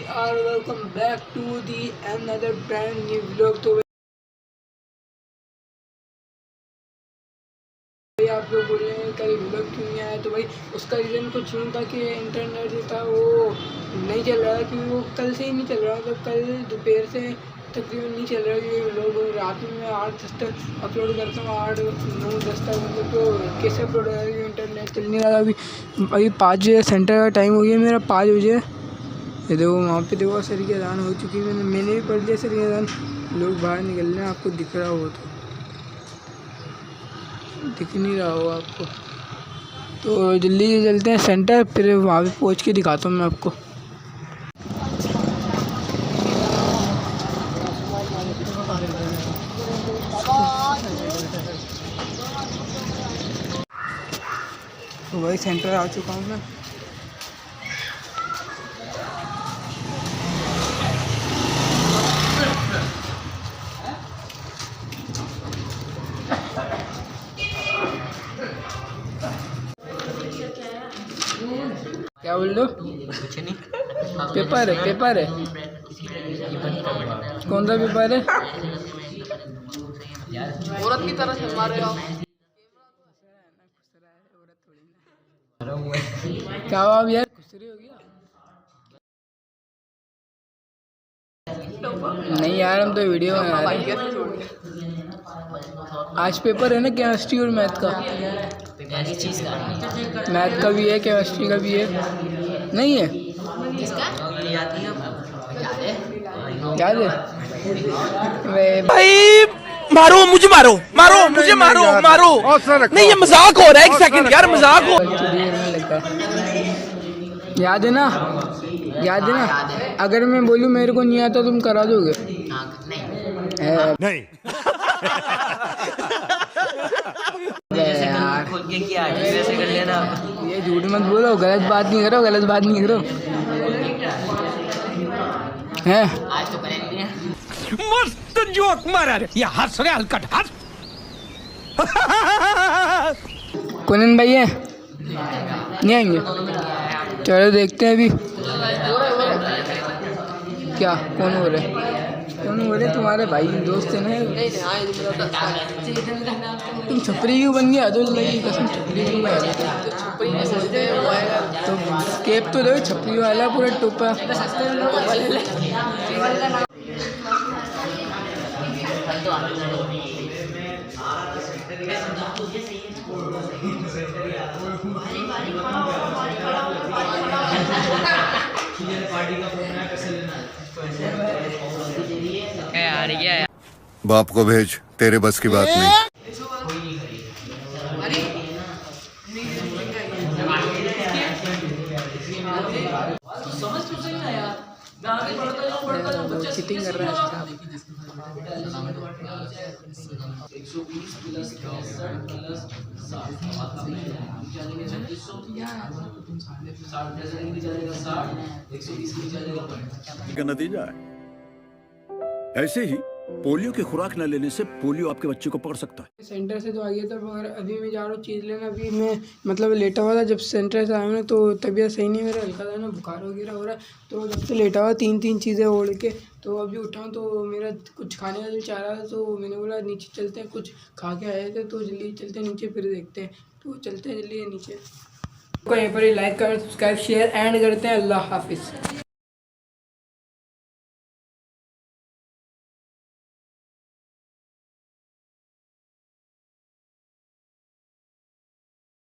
Are welcome back to the another brand new vlog. तो भाई आप लोग बोल रहे हैं कल व्लॉग क्यों नहीं आया, तो भाई उसका रीज़न कुछ यूँ था कि इंटरनेट जो था वो नहीं चल रहा, क्योंकि वो कल से ही नहीं चल रहा, मतलब कल दोपहर से तकरीबन नहीं चल रहा। ये व्लॉग रात में मैं 8-10 तक अपलोड करता हूँ, 8-9-10 तक, मतलब तो कैसे अपलोड हो रहा है, इंटरनेट चल नहीं रहा। अभी 5 बजे सेंटर का टाइम हो गया मेरा, 5 बजे। ये देखो वहाँ पे देखो सर की अजान हो चुकी है, मैंने भी पढ़ लिया सर की अजान। लोग बाहर निकल रहे हैं, आपको दिख रहा हो तो दिख नहीं रहा हो आपको, तो जल्दी से चलते हैं सेंटर, फिर वहाँ पे पहुँच के दिखाता हूँ मैं आपको। तो वही सेंटर आ चुका हूँ मैं। क्या बोल रहे हो? कुछ नहीं, पेपर है, पेपर है। कौन सा पेपर है? औरत की तरह शर्मा रहे हो। क्या हुआ यार, खुसरी हो गया? नहीं यार, हम तो वीडियो बना रहे हैं। आज पेपर है ना केमिस्ट्री और मैथ का। मैथ का भी है, केमिस्ट्री का भी है। नहीं है? याद है भाई? मारो मुझे, मारो मारो मुझे, मारो मारो। नहीं ये मजाक हो रहा है, एक सेकंड यार, मजाक हो। याद है ना? याद है ना? अगर मैं बोलूँ मेरे को नहीं आता तुम करा दोगे? नहीं यार खोल के किया है, वैसे कर लेना। ये झूठ मत बोलो, गलत बात नहीं करो, गलत बात नहीं करो। हैं? आज तो करेंगे। मस्त जोक मारा रे, ये हंस रहे हलकट हंस। कुनन भाई है? नहीं आएंगे? चलो देखते हैं अभी। क्या कौन हो रहा है? कौन हो रहे? तुम्हारे भाई दोस्त है ना? तुम छपरी क्यों बन गया? तो लगी कसम, छपरी क्यों बन गया? तो केप तो देखो छपरी वाला पूरा टोपा। बाप को भेज, तेरे बस की बात नहीं। चीटिंग कर रहा है। का नतीजा है। ऐसे ही पोलियो की खुराक न लेने से पोलियो आपके बच्चे को पकड़ सकता है। सेंटर से तो आ गया था, मगर अभी मैं जा रहा हूँ चीज़ लेना। अभी मैं मतलब लेटा हुआ था, जब सेंटर से आया ना तो तबीयत सही नहीं, मेरा हल्का था ना, बुखार वगैरह हो रहा है। तो जब से लेटा हुआ 3 चीज़ें ओढ़ के, तो अभी उठा हूँ तो मेरा कुछ खाने का दिल चाह रहा था, तो मैंने बोला नीचे चलते हैं, कुछ खा के आए थे, तो जल्दी चलते हैं नीचे, फिर देखते हैं। तो चलते हैं जल्दी नीचे। को यहीं पर ही लाइक कर, सब्सक्राइब, शेयर एंड करते हैं। अल्लाह हाफिज़।